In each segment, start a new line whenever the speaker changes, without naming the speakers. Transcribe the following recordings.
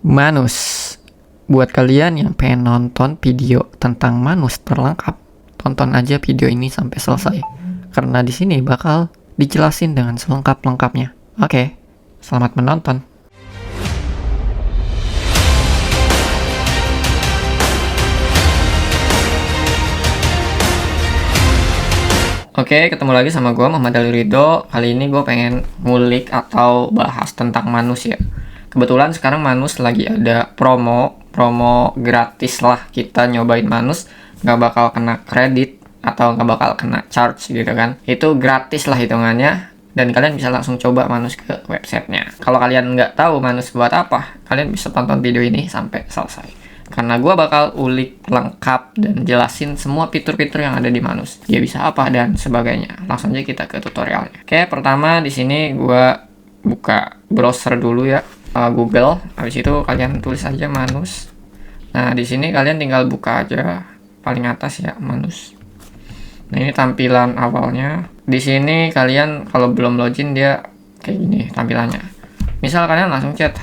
Manus. Buat kalian yang pengen nonton video tentang Manus terlengkap, tonton aja video ini sampai selesai. Karena di sini bakal dijelasin dengan selengkap-lengkapnya. Oke, selamat menonton. Oke, ketemu lagi sama gue Muhammad Ali Ridho. Kali ini gue pengen ngulik atau bahas tentang Manus ya. Kebetulan sekarang Manus lagi ada promo gratis lah. Kita nyobain Manus, nggak bakal kena kredit atau nggak bakal kena charge gitu kan. Itu gratis lah hitungannya. Dan kalian bisa langsung coba Manus ke websitenya. Kalau kalian nggak tahu Manus buat apa, kalian bisa tonton video ini sampai selesai. Karena gue bakal ulik lengkap dan jelasin semua fitur-fitur yang ada di Manus. Dia bisa apa dan sebagainya. Langsung aja kita ke tutorialnya. Oke, pertama di sini gue buka browser dulu ya, Google. Habis itu kalian tulis aja Manus. Nah, di sini kalian tinggal buka aja paling atas ya, Manus. Nah, ini tampilan awalnya. Di sini kalian kalau belum login dia kayak gini tampilannya. Misal kalian langsung chat,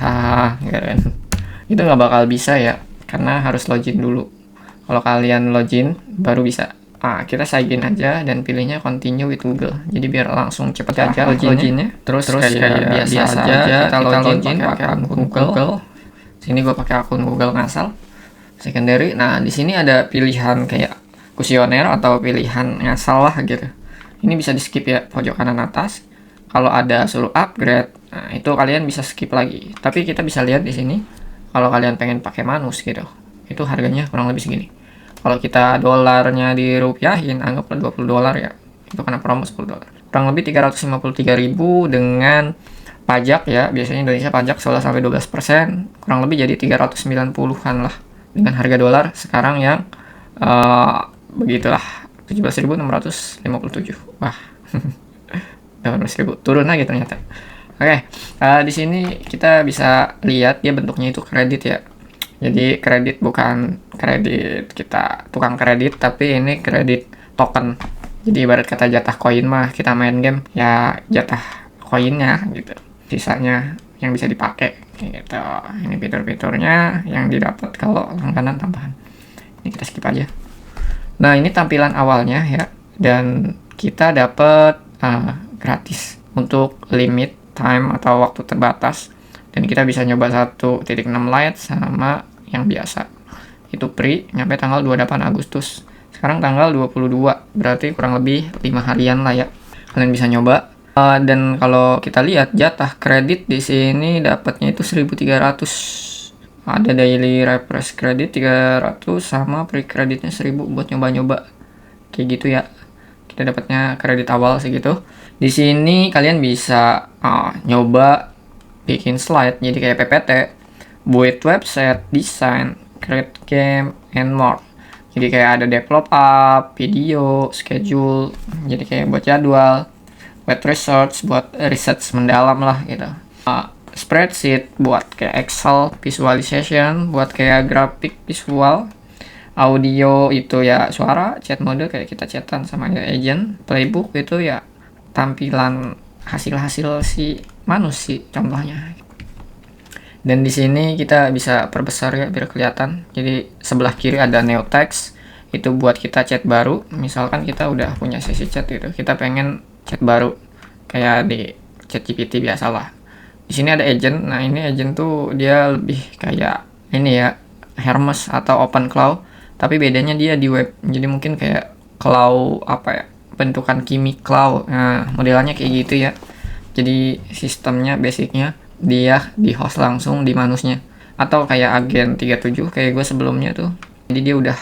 itu nggak bakal bisa ya. Karena harus login dulu. Kalau kalian login baru bisa. Kita sign aja dan pilihnya continue with Google. Jadi biar langsung cepet aja loginnya. Terus kayak biasa aja kita login pakai akun Google. Sini gue pakai akun Google ngasal. Secondary. Nah, di sini ada pilihan kayak kuesioner atau pilihan ngasal lah gitu. Ini bisa di skip ya, pojok kanan atas. Kalau ada suruh upgrade, nah itu kalian bisa skip lagi. Tapi kita bisa lihat di sini. Kalau kalian pengen pakai Manus gitu, itu harganya kurang lebih segini. Kalau kita dolarnya dirupiahin, anggaplah $20 ya. Itu karena promo $10. Kurang lebih 353.000 dengan pajak ya. Biasanya Indonesia pajak 11-12%. Kurang lebih jadi 390-an lah. Dengan harga dolar sekarang yang begitulah 17.657. Wah. 18.000. Turun lagi ternyata. Oke, di sini kita bisa lihat dia bentuknya itu kredit ya. Jadi kredit bukan kredit kita tukang kredit, tapi ini kredit token. Jadi ibarat kata jatah koin mah kita main game ya jatah koinnya gitu. Sisanya yang bisa dipakai gitu. Ini fitur-fiturnya yang didapat kalau langganan tambahan. Ini kita skip aja. Nah, ini tampilan awalnya ya, dan kita dapat gratis untuk limit time atau waktu terbatas, dan kita bisa nyoba 1.6 Lite sama yang biasa. Itu free nyampe tanggal 28 Agustus. Sekarang tanggal 22, berarti kurang lebih 5 harian lah ya. Kalian bisa nyoba. Dan kalau kita lihat jatah kredit di sini dapatnya itu 1.300. Ada daily refresh kredit 300 sama free kreditnya 1.000 buat nyoba-nyoba. Kayak gitu ya. Kita dapatnya kredit awal segitu. Di sini kalian bisa nyoba bikin slide jadi kayak PPT, buat website, desain, create game, and more. Jadi kayak ada develop app, video, schedule, jadi kayak buat jadwal, web research buat research mendalam lah gitu. Spreadsheet buat kayak Excel, visualization buat kayak grafik visual. Audio itu ya suara, chat mode kayak kita chatan sama agent, playbook itu ya tampilan hasil-hasil si Manus sih contohnya. Dan di sini kita bisa perbesar ya biar kelihatan. Jadi sebelah kiri ada Neo Text, itu buat kita chat baru. Misalkan kita udah punya sesi chat gitu, kita pengen chat baru kayak di ChatGPT biasalah. Di sini ada agent. Nah, ini agent tuh dia lebih kayak ini ya, Hermes atau Open Cloud, tapi bedanya dia di web. Jadi mungkin kayak cloud apa ya, bentukan Kimi Cloud. Nah, modelnya kayak gitu ya. Jadi sistemnya basicnya dia di host langsung di Manusnya. Atau kayak Agen 37 kayak gue sebelumnya tuh. Jadi dia udah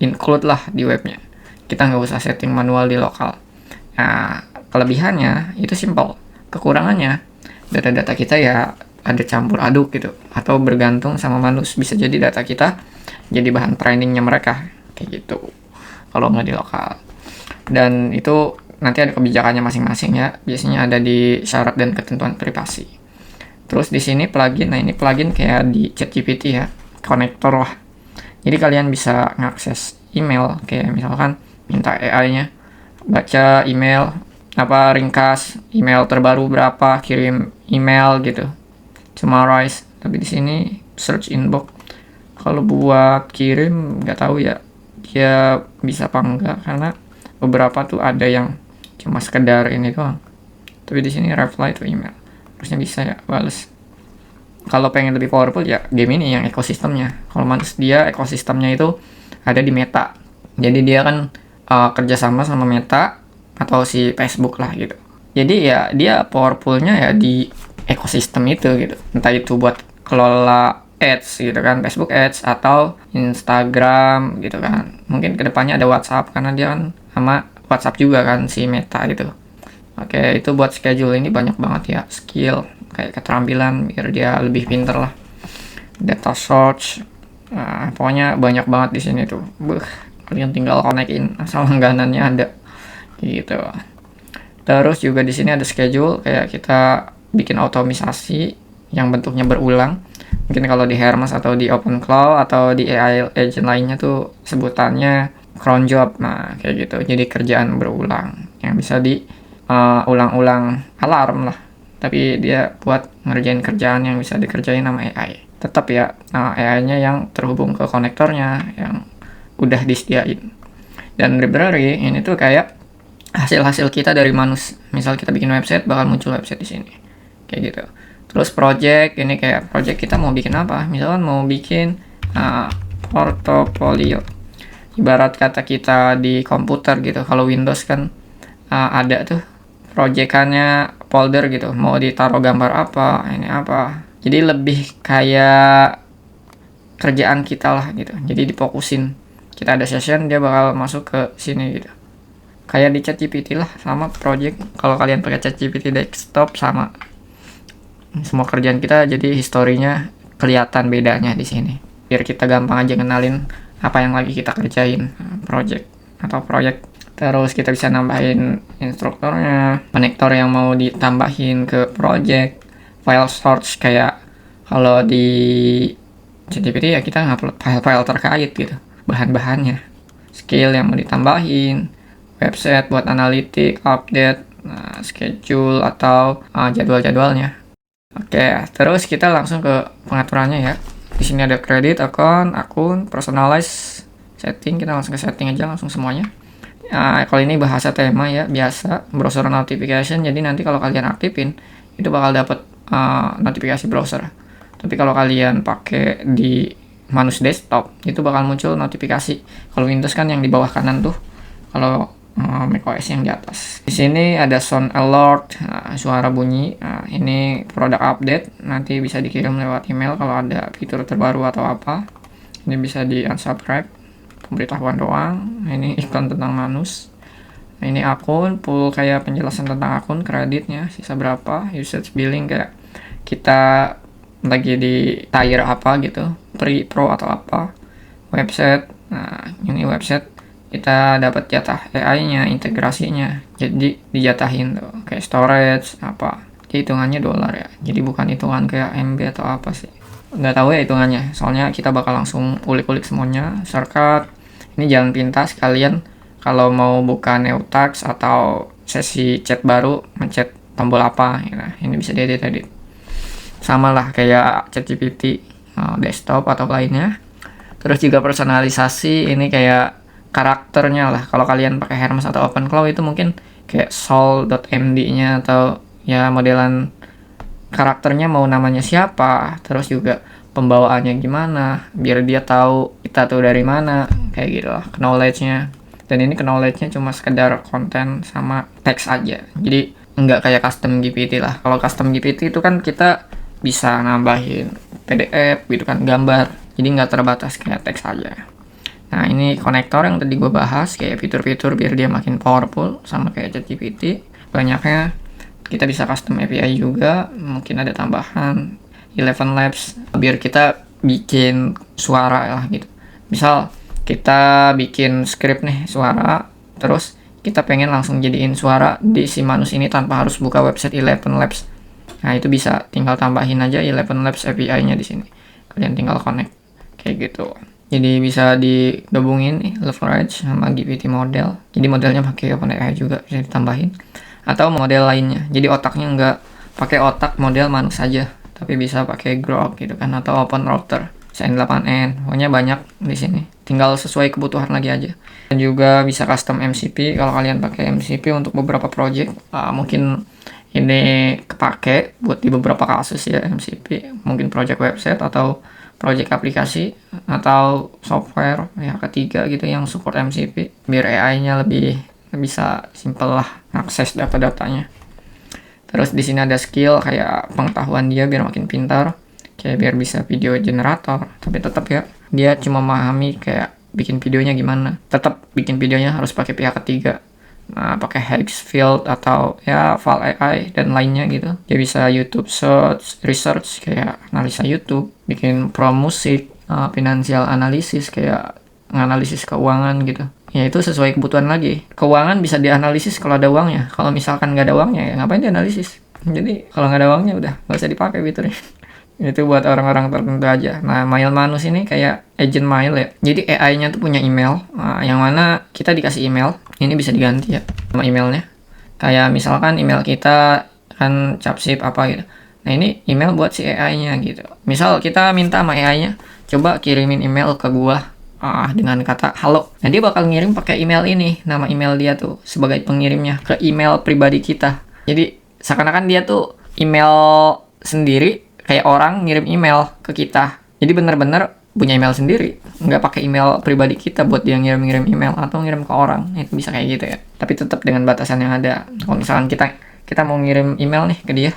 include lah di webnya. Kita nggak usah setting manual di lokal. Nah, kelebihannya itu simple. Kekurangannya data-data kita ya ada campur aduk gitu. Atau bergantung sama Manus. Bisa jadi data kita jadi bahan trainingnya mereka. Kayak gitu. Kalau nggak di lokal. Dan itu nanti ada kebijakannya masing-masing ya. Biasanya ada di syarat dan ketentuan privasi. Terus di sini plugin. Nah, ini plugin kayak di ChatGPT ya, konektor lah. Jadi kalian bisa ngakses email kayak misalkan minta AI-nya baca email ringkas email terbaru berapa, kirim email gitu. Summarize. Tapi di sini search inbox. Kalau buat kirim nggak tahu ya dia bisa apa enggak, karena beberapa tuh ada yang cuma sekedar ini doang. Tapi di sini reply to email harusnya bisa ya balas. Kalau pengen lebih powerful ya game ini yang ekosistemnya. Kalau Manus dia ekosistemnya itu ada di Meta. Jadi dia kan kerjasama sama Meta atau si Facebook lah gitu. Jadi ya dia powerfulnya ya di ekosistem itu gitu. Entah itu buat kelola ads gitu kan, Facebook ads atau Instagram gitu kan. Mungkin kedepannya ada WhatsApp karena dia kan sama WhatsApp juga kan si Meta gitu. Oke, itu buat schedule ini banyak banget ya skill kayak keterampilan biar dia lebih pinter lah. Data search, pokoknya banyak banget di sini tuh. Kalian tinggal konekin asal langganannya ada gitu. Terus juga di sini ada schedule kayak kita bikin otomisasi yang bentuknya berulang. Mungkin kalau di Hermes atau di OpenClaw atau di AI agent lainnya tuh sebutannya cron job. Nah, kayak gitu. Jadi kerjaan berulang yang bisa di ulang-ulang alarm lah. Tapi dia buat ngerjain kerjaan yang bisa dikerjain sama AI. Tetap ya AI-nya yang terhubung ke konektornya yang udah disediain. Dan library ini tuh kayak hasil-hasil kita dari Manus. Misal kita bikin website, bakal muncul website di sini. Kayak gitu. Terus project, ini kayak project kita mau bikin apa? Misalkan mau bikin portofolio. Ibarat kata kita di komputer gitu. Kalau Windows kan ada tuh proyekannya folder gitu. Mau ditaruh gambar apa, ini apa. Jadi lebih kayak kerjaan kita lah gitu. Jadi difokusin. Kita ada session, dia bakal masuk ke sini gitu. Kayak di ChatGPT lah, sama project. Kalau kalian pakai ChatGPT desktop sama. Semua kerjaan kita jadi historinya kelihatan bedanya di sini. Biar kita gampang aja kenalin apa yang lagi kita kerjain, project atau proyek. Terus kita bisa nambahin instrukturnya, konektor yang mau ditambahin ke project, file source kayak kalau di ChatGPT ya kita ngupload file-file terkait gitu, bahan-bahannya, skill yang mau ditambahin, website buat analitik, update, schedule atau jadwal-jadwalnya. Oke, terus kita langsung ke pengaturannya ya. Di sini ada credit, akun, personalize, setting. Kita langsung ke setting aja langsung semuanya. Kalau ini bahasa tema ya, biasa browser notification. Jadi nanti kalau kalian aktifin itu bakal dapat notifikasi browser. Tapi kalau kalian pakai di Manus desktop itu bakal muncul notifikasi. Kalau Windows kan yang di bawah kanan tuh. Kalau macOS yang di atas. Di sini ada sound alert, suara bunyi. Ini produk update, nanti bisa dikirim lewat email kalau ada fitur terbaru atau apa. Ini bisa di unsubscribe, pemberitahuan doang. Ini iklan tentang Manus. Ini akun, full kayak penjelasan tentang akun, kreditnya, sisa berapa, usage billing kayak kita lagi di tier apa gitu, pro atau apa. Website, nah ini website kita dapat jatah AI-nya, integrasinya. Jadi dijatahin tuh kayak storage apa. Jadi hitungannya dolar ya. Jadi bukan hitungan kayak MB atau apa sih. Nggak tahu ya hitungannya. Soalnya kita bakal langsung ulik-ulik semuanya. Shortcut. Ini jalan pintas kalian kalau mau buka new task atau sesi chat baru, mencet tombol apa gitu. Ini bisa diedit-edit. Sama lah kayak ChatGPT desktop atau lainnya. Terus juga personalisasi, ini kayak karakternya lah. Kalau kalian pakai Hermes atau OpenClaw itu mungkin kayak sol.md-nya atau ya modelan karakternya mau namanya siapa, terus juga pembawaannya gimana, biar dia tahu kita tuh dari mana, kayak gitu lah, knowledge-nya. Dan ini knowledge-nya cuma sekedar konten sama teks aja. Jadi nggak kayak custom GPT lah. Kalau custom GPT itu kan kita bisa nambahin PDF gitu kan, gambar. Jadi nggak terbatas kayak teks aja. Nah, ini konektor yang tadi gue bahas, kayak fitur-fitur biar dia makin powerful, sama kayak ChatGPT. Banyaknya, kita bisa custom API juga, mungkin ada tambahan, 11 Labs, biar kita bikin suara lah gitu. Misal, kita bikin script nih, suara, terus kita pengen langsung jadiin suara di si Manus ini tanpa harus buka website 11 Labs. Nah, itu bisa, tinggal tambahin aja 11 Labs API-nya di sini. Kalian tinggal connect, kayak gitu. Jadi bisa digabungin nih leverage sama GPT model. Jadi modelnya pakai OpenAI juga bisa ditambahin. Atau model lainnya. Jadi otaknya nggak pakai otak model Manus saja. tapi bisa pakai Grok gitu kan, atau Open Router, N8N, pokoknya banyak di sini. Tinggal sesuai kebutuhan lagi aja. Dan juga bisa custom MCP kalau kalian pakai MCP untuk beberapa project. Mungkin ini kepake buat di beberapa kasus ya, MCP. Mungkin project website atau project aplikasi atau software ya ketiga gitu yang support MCP, biar AI-nya lebih bisa simple lah akses data-datanya. Terus di sini ada skill kayak pengetahuan dia biar makin pintar, kayak biar bisa video generator, tapi tetap ya dia cuma memahami kayak bikin videonya gimana. Tetap bikin videonya harus pakai pihak ketiga. Nah, pakai Hexfield atau ya Val AI dan lainnya gitu. Dia bisa YouTube search, research kayak analisa YouTube, bikin pro musik, financial analysis kayak nganalisis keuangan gitu. Ya itu sesuai kebutuhan lagi. Keuangan bisa dianalisis kalau ada uangnya. Kalau misalkan nggak ada uangnya ya ngapain dianalisis? Jadi kalau nggak ada uangnya udah nggak usah dipakai fiturnya. Itu buat orang-orang tertentu aja. Nah, Mail Manus ini kayak agent mail ya. Jadi AI-nya tuh punya email, yang mana kita dikasih email. Ini bisa diganti ya sama emailnya. Kayak misalkan email kita kan capsip apa gitu. Nah, ini email buat si AI-nya gitu. Misal kita minta sama AI-nya, coba kirimin email ke gua dengan kata halo. Nah, dia bakal ngirim pakai email ini, nama email dia tuh sebagai pengirimnya ke email pribadi kita. Jadi seakan-akan dia tuh email sendiri, kayak orang ngirim email ke kita. Jadi bener-bener punya email sendiri, nggak pakai email pribadi kita buat dia ngirim-ngirim email atau ngirim ke orang. Itu bisa kayak gitu ya. Tapi tetap dengan batasan yang ada. Kalau misalkan kita mau ngirim email nih ke dia,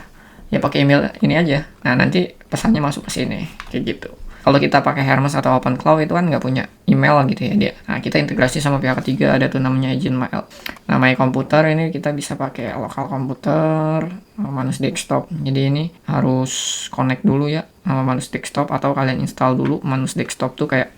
ya pakai email ini aja. Nah, nanti pesannya masuk ke sini kayak gitu. Kalau kita pakai Hermes atau Open Cloud itu kan nggak punya email gitu ya dia. Nah, kita integrasi sama pihak ketiga, ada tuh namanya agent mail. Nah, My Computer ini kita bisa pakai lokal komputer, Manus desktop. Jadi ini harus connect dulu ya sama Manus desktop, atau kalian install dulu Manus desktop tuh kayak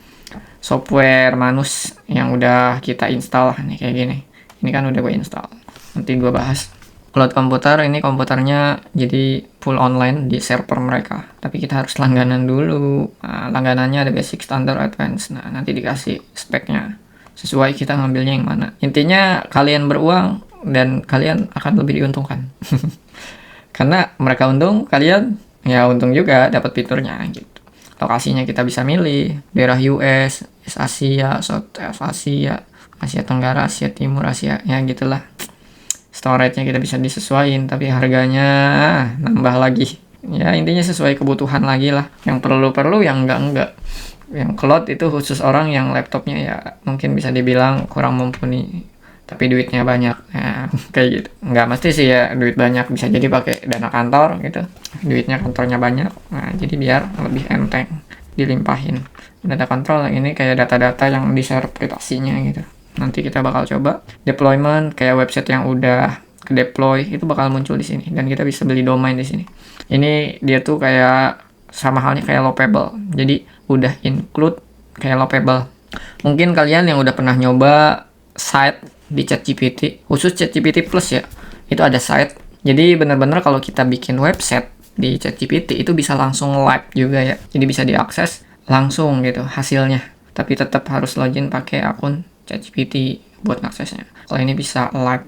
software Manus yang udah kita install nih kayak gini. Ini kan udah gue install. Nanti gue bahas. Cloud komputer ini komputernya jadi full online di server mereka, tapi kita harus langganan dulu. Nah, langganannya ada basic, standard, advance. Nah, nanti dikasih speknya sesuai kita ngambilnya yang mana. Intinya kalian beruang dan kalian akan lebih diuntungkan. Karena mereka untung, kalian ya untung juga dapat fiturnya gitu. Lokasinya kita bisa milih daerah US, Asia, South Asia, Asia Tenggara, Asia Timur, Asia ya gitulah. Storage-nya kita bisa disesuaikan, tapi harganya nambah lagi. Ya intinya sesuai kebutuhan lagi lah. Yang perlu-perlu, yang enggak. Yang cloud itu khusus orang yang laptopnya ya mungkin bisa dibilang kurang mumpuni, tapi duitnya banyak. Nah, kayak gitu. Nggak mesti sih ya duit banyak, bisa jadi pakai dana kantor gitu. Duitnya kantornya banyak. Nah, jadi biar lebih enteng dilimpahin. Data kontrol ini kayak data-data yang di-share privasinya gitu. Nanti kita bakal coba deployment kayak website yang udah ke deploy itu bakal muncul di sini, dan kita bisa beli domain di sini. Ini dia tuh kayak sama halnya kayak Lovable. Jadi udah include kayak Lovable. Mungkin kalian yang udah pernah nyoba site di ChatGPT, khusus ChatGPT Plus ya, itu ada site. Jadi benar-benar kalau kita bikin website di ChatGPT itu bisa langsung live juga ya. Jadi bisa diakses langsung gitu hasilnya. Tapi tetap harus login pakai akun ChatGPT buat aksesnya. Kalau ini bisa live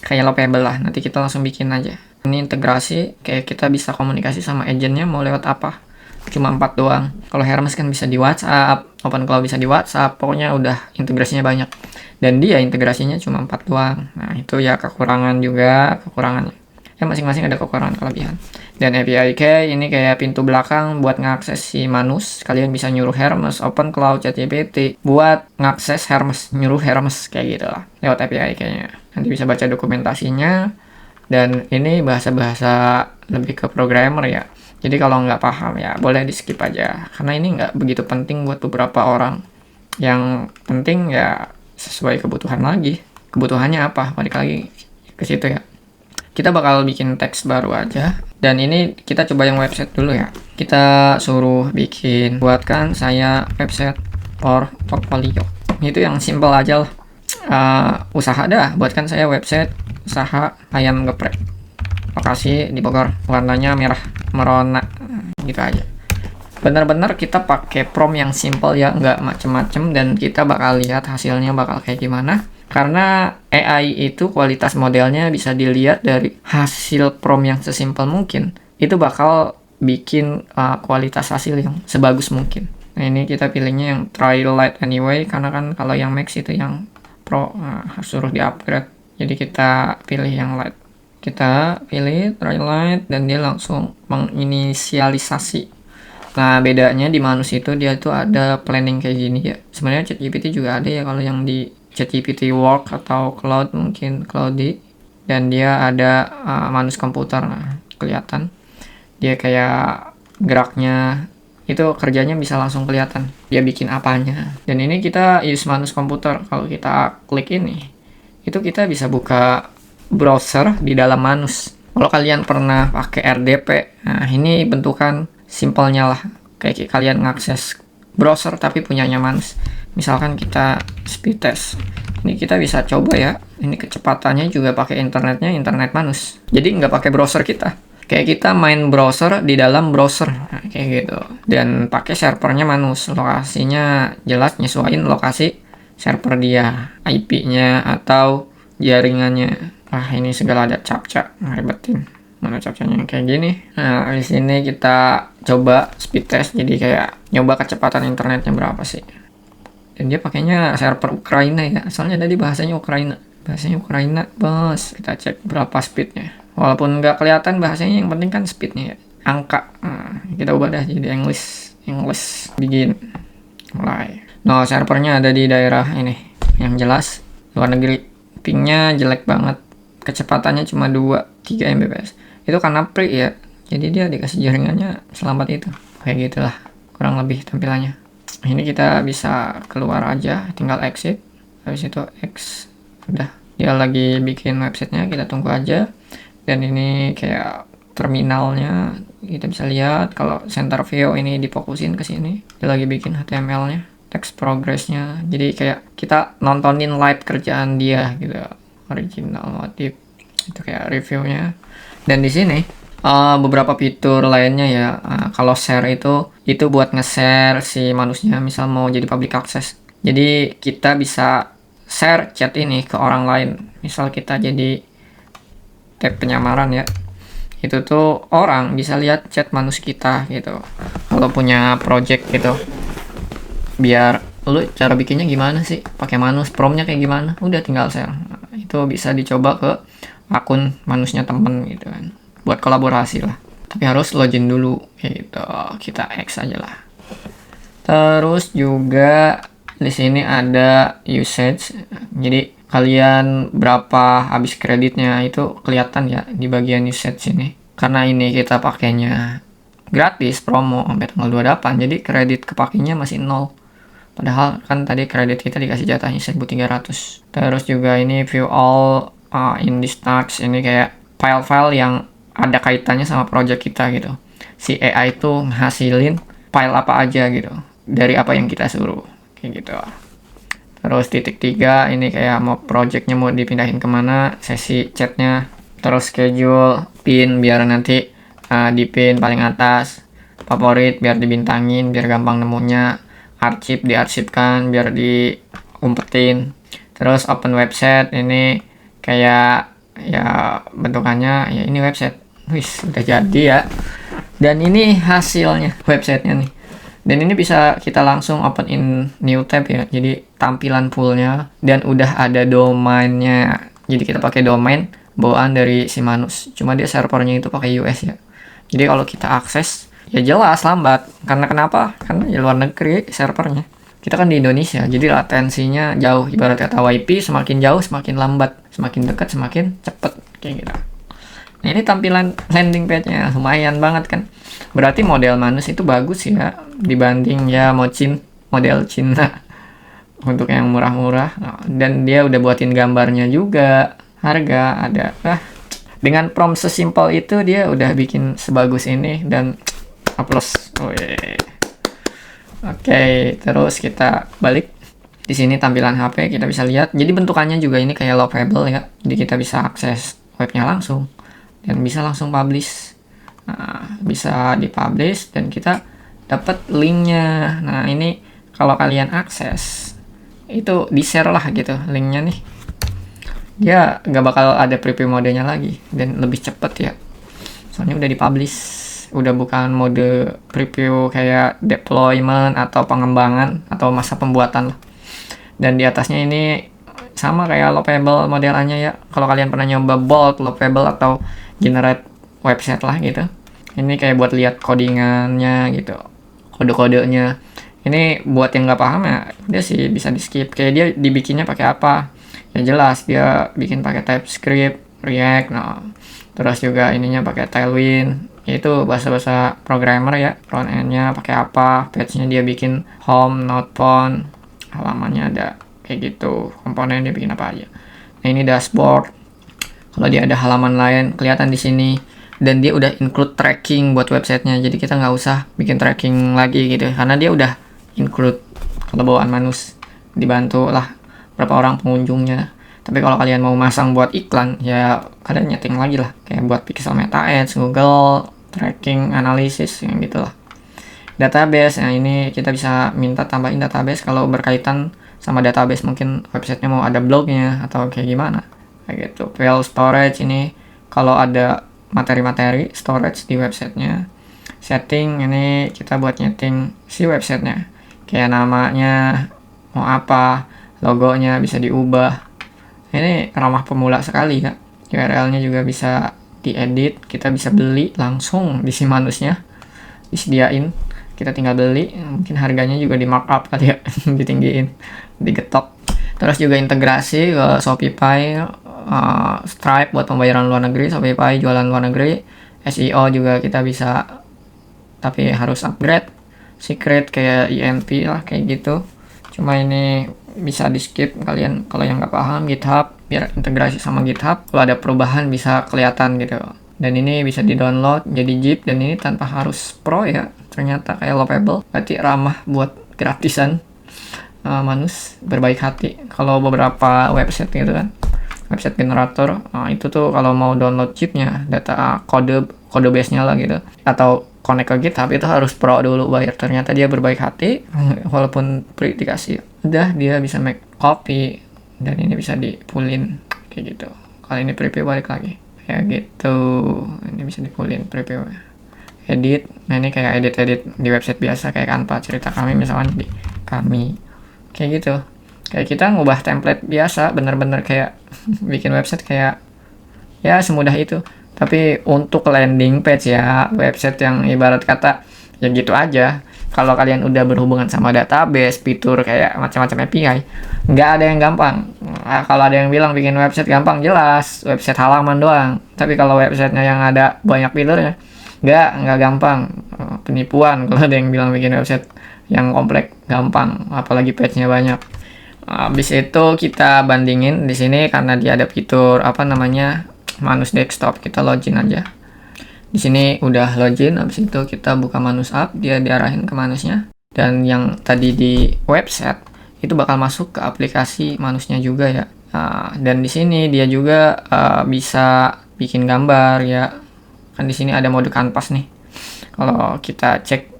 kayak Lovable lah, nanti kita langsung bikin aja. Ini integrasi kayak kita bisa komunikasi sama agentnya mau lewat apa. Cuma 4 doang. Kalau Hermes kan bisa di WhatsApp, Open Cloud bisa di WhatsApp, pokoknya udah integrasinya banyak. Dan dia integrasinya cuma 4 doang. Nah, itu ya kekurangannya. Ya masing-masing ada kekurangan kelebihan. Dan API key ini kayak pintu belakang buat ngakses si Manus. Kalian bisa nyuruh Hermes, Open Cloud, ChatGPT buat ngakses Hermes, nyuruh Hermes kayak gitu lah lewat API key-nya. Nanti bisa baca dokumentasinya. Dan ini bahasa-bahasa lebih ke programmer ya. Jadi kalau nggak paham ya boleh di skip aja. Karena ini nggak begitu penting buat beberapa orang. Yang penting ya sesuai kebutuhan lagi. Kebutuhannya apa? Balik lagi ke situ ya. Kita bakal bikin teks baru aja. Dan ini kita coba yang website dulu ya. Kita suruh bikin, buatkan saya website portfolio. Itu yang simple aja lah. Usaha dah, buatkan saya website usaha ayam geprek. Lokasi di Bogor, warnanya merah merona, gitu aja. Bener-bener kita pakai prompt yang simple ya, nggak macem-macem, dan kita bakal lihat hasilnya bakal kayak gimana. Karena AI itu kualitas modelnya bisa dilihat dari hasil prompt yang sesimpel mungkin. Itu bakal bikin kualitas hasil yang sebagus mungkin. Nah, ini kita pilihnya yang try light anyway, karena kan kalau yang max itu yang pro harus suruh di upgrade. Jadi kita pilih yang light. Kita pilih try light dan dia langsung menginisialisasi. Nah, bedanya di Manus itu dia tuh ada planning kayak gini ya. Sebenarnya ChatGPT juga ada ya, kalau yang di ChatGPT Work atau Cloud mungkin Cloudy, dan dia ada Manus komputer. Nah, kelihatan dia kayak geraknya itu kerjanya bisa langsung kelihatan dia bikin apanya. Dan ini kita use Manus komputer. Kalau kita klik ini, itu kita bisa buka browser di dalam Manus. Kalau kalian pernah pakai RDP, nah ini bentukan simpelnya lah, kayak kalian ngakses browser tapi punyanya Manus. Misalkan kita speed test, ini kita bisa coba ya, ini kecepatannya juga pakai internetnya internet Manus, jadi nggak pakai browser kita, kayak kita main browser di dalam browser. Nah, kayak gitu. Dan pakai servernya Manus, lokasinya jelas nyesuaiin lokasi server dia, IP-nya atau jaringannya. Ini segala ada captcha, ribetin. Mana captchanya kayak gini. Nah, di sini kita coba speed test, jadi kayak nyoba kecepatan internetnya berapa sih. Dan dia pakainya server Ukraina ya, soalnya tadi bahasanya Ukraina. Bahasanya Ukraina, bos. Kita cek berapa speednya. Walaupun nggak kelihatan bahasanya, yang penting kan speednya ya. Angka. Nah, kita ubah dah jadi English. Begin. Mulai. No, servernya ada di daerah ini. Yang jelas, luar negeri. Pingnya jelek banget. Kecepatannya cuma 2-3 Mbps. Itu karena pre ya, jadi dia dikasih jaringannya selambat itu. Kayak gitulah kurang lebih tampilannya. Ini kita bisa keluar aja, tinggal exit. Habis itu X. Udah, dia lagi bikin websitenya, kita tunggu aja. Dan ini kayak terminalnya, kita bisa lihat kalau center view ini difokusin ke sini. Dia lagi bikin HTML-nya, text progress-nya. Jadi kayak kita nontonin live kerjaan dia gitu. Original motif itu kayak reviewnya. Dan di sini beberapa fitur lainnya ya. Kalau share itu buat nge-share si Manusnya, misal mau jadi public access. Jadi kita bisa share chat ini ke orang lain. Misal kita jadi tab penyamaran ya, itu tuh orang bisa lihat chat Manus kita gitu. Kalau punya project gitu, biar lu cara bikinnya gimana sih, pakai Manus, promnya kayak gimana, udah tinggal share. Itu bisa dicoba ke akun Manusnya temen gitu kan, buat kolaborasi lah, tapi harus login dulu gitu. Kita X aja lah. Terus juga di sini ada usage, jadi kalian berapa habis kreditnya itu kelihatan ya di bagian usage ini. Karena ini kita pakainya gratis promo sampai tanggal 28, jadi kredit kepakainya masih 0. Padahal kan tadi kredit kita dikasih jatahnya 1.300. Terus juga ini view all in this task, ini kayak file-file yang ada kaitannya sama project kita gitu. Si AI itu ngasilin file apa aja gitu, dari apa yang kita suruh, kayak gitu. Terus titik 3, ini kayak mau projectnya mau dipindahin kemana, sesi chatnya. Terus schedule, pin biar nanti di pin paling atas. Favorit biar dibintangin, biar gampang nemunya. Arsip diarsipkan biar diumpetin. Terus open website, ini kayak ya bentukannya ya ini website. Wis, udah jadi ya. Dan ini hasilnya websitenya nih. Dan ini bisa kita langsung open in new tab ya. Jadi tampilan fullnya dan udah ada domainnya. Jadi kita pakai domain bawaan dari si Manus. Cuma dia servernya itu pakai US ya. Jadi kalau kita akses ya jelas lambat. Karena kenapa? Karena di luar negeri servernya. Kita kan di Indonesia, jadi latensinya jauh. Ibarat kata WiFi, semakin jauh semakin lambat, semakin dekat semakin cepet kayak gitu. Nah, ini tampilan landing page-nya lumayan banget kan. Berarti model Manus itu bagus ya dibanding ya model Cina untuk yang murah-murah. Dan dia udah buatin gambarnya juga, harga ada. Dengan prompt sesimpel itu dia udah bikin sebagus ini, dan applause. Oke, terus kita balik. Di sini tampilan HP kita bisa lihat. Jadi bentukannya juga ini kayak lovable ya. Jadi kita bisa akses webnya langsung dan bisa langsung publish. Nah, bisa dipublish dan kita dapat linknya. Nah, ini kalau kalian akses itu di share lah gitu linknya nih. Dia nggak bakal ada preview modenya lagi dan lebih cepet ya. Soalnya udah dipublish udah bukan mode preview kayak deployment atau pengembangan atau masa pembuatan lah. Dan di atasnya ini sama kayak Lovable modelannya ya. Kalau kalian pernah nyoba Bolt, Lovable atau generate website lah gitu. Ini kayak buat lihat codingannya gitu, kode-kodenya. Ini buat yang nggak paham ya, dia sih bisa di skip. Kayak dia dibikinnya pakai apa? Ya jelas dia bikin pakai TypeScript, React, nah. Terus juga ininya pakai Tailwind. Itu bahasa-bahasa programmer ya. Front end-nya pakai apa? Page-nya dia bikin home, node font, halamannya ada kayak gitu. Komponen dia bikin apa aja. Nah, ini dashboard. Kalau dia ada halaman lain kelihatan di sini. Dan dia udah include tracking buat websitenya, jadi kita nggak usah bikin tracking lagi gitu, karena dia udah include. Kalau bawaan manus dibantu lah berapa orang pengunjungnya. Tapi kalau kalian mau masang buat iklan ya kalian nyeting lagi lah, kayak buat pixel meta ads, Google tracking analysis yang gitulah. Database, nah ini kita bisa minta tambahin database kalau berkaitan sama database, mungkin websitenya mau ada blognya atau kayak gimana kayak gitu. File storage, ini kalau ada materi-materi storage di websitenya. Setting, ini kita buat nyeting si websitenya, kayak namanya mau apa, logonya bisa diubah. Ini ramah pemula sekali ya. URL-nya juga bisa diedit, kita bisa beli langsung di si manusnya, disediain, kita tinggal beli. Mungkin harganya juga di markup kali ya, ditinggiin, digetok. Terus juga integrasi ke Shopify, Stripe buat pembayaran luar negeri, Shopify jualan luar negeri. SEO juga kita bisa, tapi harus upgrade. Secret kayak INP lah kayak gitu. Cuma ini bisa di skip kalian kalau yang nggak paham. GitHub biar integrasi sama GitHub, kalau ada perubahan bisa kelihatan gitu. Dan ini bisa di download jadi zip, dan ini tanpa harus pro ya. Ternyata kayak Lovable, berarti ramah buat gratisan. Manus berbaik hati. Kalau beberapa website gitu kan, website generator, itu tuh kalau mau download chipnya, data kode base-nya lah gitu, atau connect ke GitHub, itu harus pro dulu bayar. Ternyata dia berbaik hati, walaupun free dikasih. Udah dia bisa make copy, dan ini bisa dipulin kayak gitu. Kalau ini preview balik lagi kayak gitu, ini bisa dipulin preview. Edit, nah ini kayak edit di website biasa kayak Canva, cerita kami misalkan di kami kayak gitu. Kayak kita ngubah template biasa, bener-bener kayak bikin website kayak ya semudah itu. Tapi untuk landing page ya, website yang ibarat kata ya gitu aja. Kalau kalian udah berhubungan sama database, fitur kayak macam-macam API, nggak ada yang gampang. Nah, kalau ada yang bilang bikin website gampang, jelas website halaman doang. Tapi kalau websitenya yang ada banyak fiturnya, nggak gampang. Penipuan kalau ada yang bilang bikin website yang kompleks gampang, apalagi page-nya banyak. Habis itu kita bandingin di sini karena dia ada fitur apa namanya manus desktop, kita login aja. Di sini udah login, habis itu kita buka manus app, dia diarahin ke manusnya. Dan yang tadi di website itu bakal masuk ke aplikasi manusnya juga ya. Dan di sini dia juga bisa bikin gambar ya. Kan di sini ada mode kanvas nih. Kalau kita cek,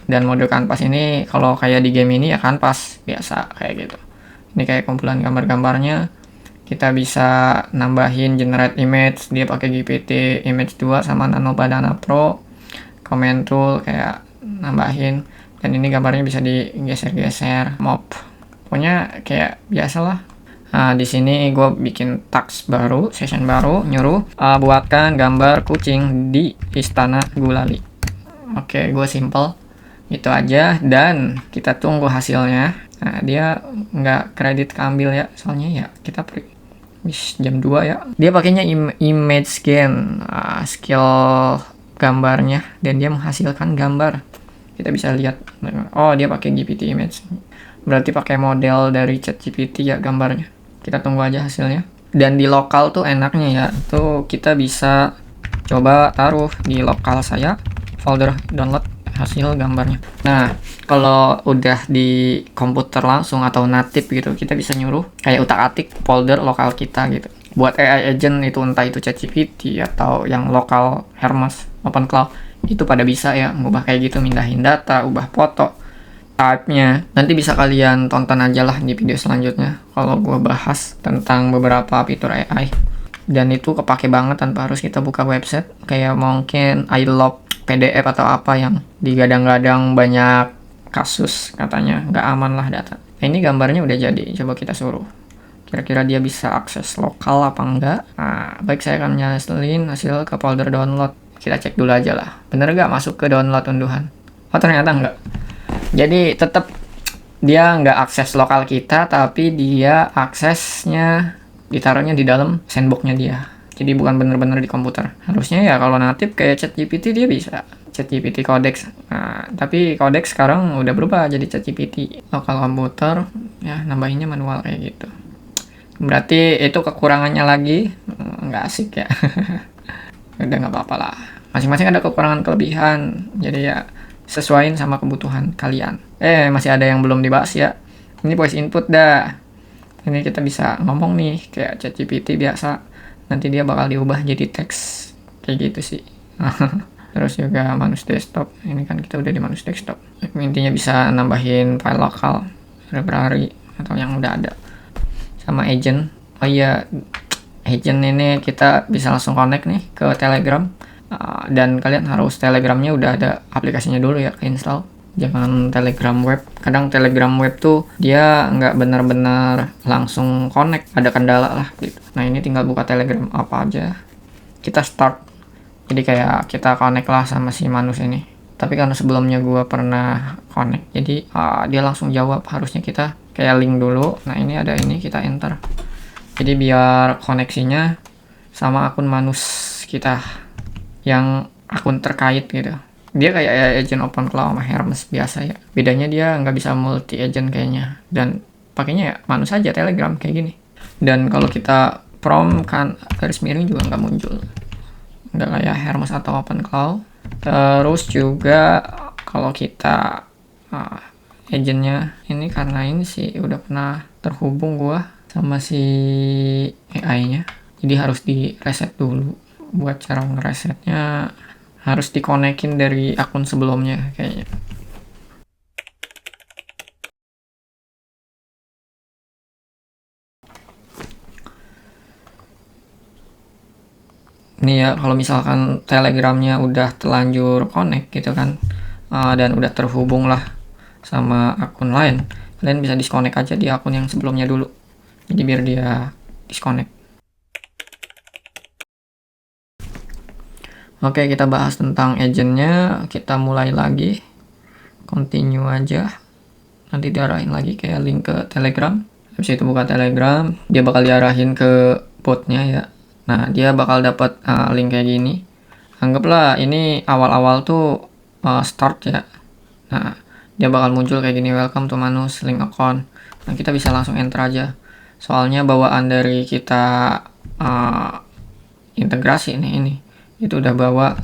dan mode kanvas ini kalau kayak di game ini ya kanvas biasa kayak gitu. Ini kayak kumpulan gambar-gambarnya. Kita bisa nambahin generate image, dia pakai GPT image 2 sama Nano Banana Pro. Comment tool kayak nambahin, dan ini gambarnya bisa digeser-geser, mob. Pokoknya kayak biasalah. Di sini gue bikin task baru, session baru, nyuruh buatkan gambar kucing di Istana Gulali. Oke, gue simple itu aja, dan kita tunggu hasilnya. Nah, dia nggak kredit keambil ya, soalnya ya kita jam 2 ya. Dia pakainya image scan, skill gambarnya, dan dia menghasilkan gambar. Kita bisa lihat, oh dia pakai GPT image, berarti pakai model dari ChatGPT ya gambarnya. Kita tunggu aja hasilnya. Dan di lokal tuh enaknya ya, tuh kita bisa coba taruh di lokal saya folder download hasil gambarnya. Nah, kalau udah di komputer langsung atau native gitu, kita bisa nyuruh kayak utak-atik folder lokal kita gitu. Buat AI agent itu, entah itu ChatGPT atau yang lokal Hermes, OpenCloud, itu pada bisa ya ngubah kayak gitu, mindahin data, ubah foto, type-nya. Nanti bisa kalian tonton aja lah di video selanjutnya kalau gue bahas tentang beberapa fitur AI. dan itu kepake banget tanpa harus kita buka website kayak mungkin I love PDF atau apa yang digadang-gadang banyak kasus katanya nggak aman lah data. Nah, ini gambarnya udah jadi, coba kita suruh kira-kira dia bisa akses lokal apa enggak. Nah, baik, saya akan nyeselin hasil ke folder download. Kita cek dulu aja lah, bener nggak masuk ke download unduhan. Oh, ternyata enggak. Jadi tetap dia nggak akses lokal kita, tapi dia aksesnya ditaruhnya di dalam sandboxnya dia. Jadi bukan bener-bener di komputer. Harusnya ya kalau natif kayak ChatGPT dia bisa. ChatGPT Codex. Nah, tapi Codex sekarang udah berubah jadi ChatGPT. Lokal komputer, ya nambahinnya manual kayak gitu. Berarti itu kekurangannya lagi. Nggak asik ya. Udah nggak apa-apa lah. Masing-masing ada kekurangan kelebihan. Jadi ya sesuaiin sama kebutuhan kalian. Masih ada yang belum dibahas ya. Ini voice input dah. Ini kita bisa ngomong nih kayak ChatGPT biasa. Nanti dia bakal diubah jadi teks kayak gitu sih. Terus juga Manus desktop. Ini kan kita udah di Manus desktop. Intinya bisa nambahin file lokal, library atau yang udah ada. Sama agent. Oh iya, agent ini kita bisa langsung connect nih ke Telegram. Dan kalian harus Telegramnya udah ada aplikasinya dulu ya, install. Jangan Telegram web. Kadang Telegram web tuh dia nggak benar-benar langsung connect, ada kendala lah gitu. Nah, ini tinggal buka Telegram apa aja, kita start. Jadi kayak kita connect lah sama si Manus ini. Tapi karena sebelumnya gua pernah connect, jadi dia langsung jawab. Harusnya kita kayak link dulu. Nah, ini ada ini, kita enter. Jadi biar koneksinya sama akun Manus kita yang akun terkait gitu. Dia kayak agent OpenClaw sama Hermes biasa ya. Bedanya dia nggak bisa multi agent kayaknya. Dan pakainya ya Manus aja Telegram kayak gini. Dan kalau kita prompt kan garis miring juga nggak muncul. Nggak kayak Hermes atau OpenClaw. Terus juga kalau kita agentnya ini, karena ini sih udah pernah terhubung gua sama si AI-nya. Jadi harus di reset dulu. Buat cara ngeresetnya harus dikonekin dari akun sebelumnya kayaknya. Ini ya, kalau misalkan Telegramnya udah terlanjur connect gitu kan, dan udah terhubung lah sama akun lain, kalian bisa disconnect aja di akun yang sebelumnya dulu. Jadi biar dia disconnect. Oke, kita bahas tentang agentnya. Kita mulai lagi, continue aja. Nanti diarahin lagi kayak link ke Telegram. Habis itu buka Telegram, dia bakal diarahin ke botnya ya. Nah, dia bakal dapat link kayak gini. Anggaplah ini awal-awal tuh start ya. Nah, dia bakal muncul kayak gini, welcome to Manus link account. Nah, kita bisa langsung enter aja. Soalnya bawaan dari kita integrasi ini itu udah bawa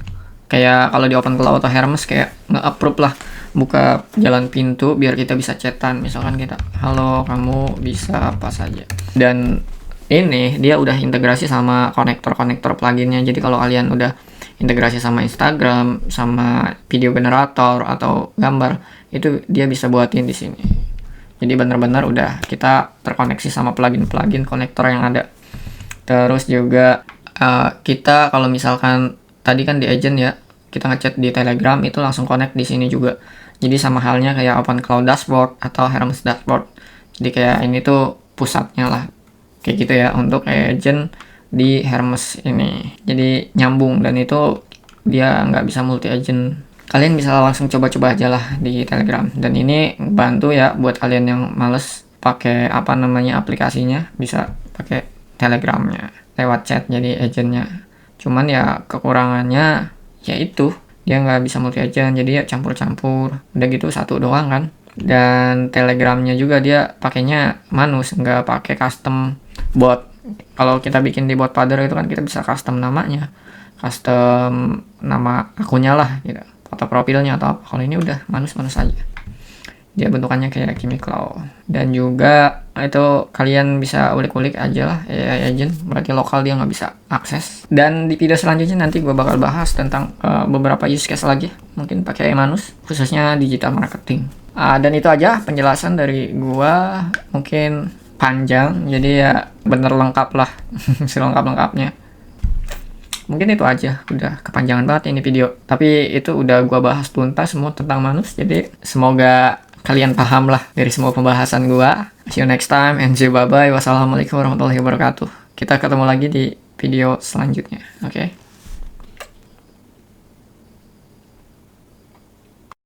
kayak kalau di OpenClaw atau Hermes kayak nge-approve lah, buka jalan pintu biar kita bisa chatan. Misalkan kita, halo kamu bisa apa saja. Dan ini dia udah integrasi sama konektor pluginnya. Jadi kalau kalian udah integrasi sama Instagram, sama video generator atau gambar, itu dia bisa buatin di sini. Jadi benar-benar udah kita terkoneksi sama plugin konektor yang ada. Terus juga kita kalau misalkan tadi kan di agent ya, kita ngechat di Telegram itu langsung connect di sini juga. Jadi sama halnya kayak OpenClaw dashboard atau Hermes dashboard. Jadi kayak ini tuh pusatnya lah. Kayak gitu ya untuk agent di Hermes ini. Jadi nyambung, dan itu dia nggak bisa multi agent. Kalian bisa langsung coba-coba aja lah di Telegram. Dan ini bantu ya buat kalian yang males pakai aplikasinya, bisa pakai Telegramnya lewat chat jadi agentnya. Cuman ya kekurangannya ya itu dia nggak bisa multi agent, jadi ya campur-campur. Udah gitu satu doang kan. Dan Telegramnya juga dia pakainya Manus, nggak pakai custom bot. Kalau kita bikin di bot Padder itu kan kita bisa custom namanya, custom nama akunnya lah gitu, foto profilnya atau apa. Kalau ini udah Manus aja. Dia bentukannya kayak Kimiclaw. Dan juga itu kalian bisa ulik-ulik aja lah AI agent, berarti lokal dia nggak bisa akses. Dan di video selanjutnya nanti gue bakal bahas tentang beberapa use case lagi, mungkin pakai Manus, khususnya digital marketing. Dan itu aja penjelasan dari gue. Mungkin panjang, jadi ya bener lengkap lah. Selengkap-lengkapnya. Mungkin itu aja, udah kepanjangan banget ini video. Tapi itu udah gua bahas tuntas semua tentang Manus, jadi semoga kalian paham lah dari semua pembahasan gua. See you next time and see you, bye bye. Wassalamualaikum warahmatullahi wabarakatuh. Kita ketemu lagi di video selanjutnya. Oke.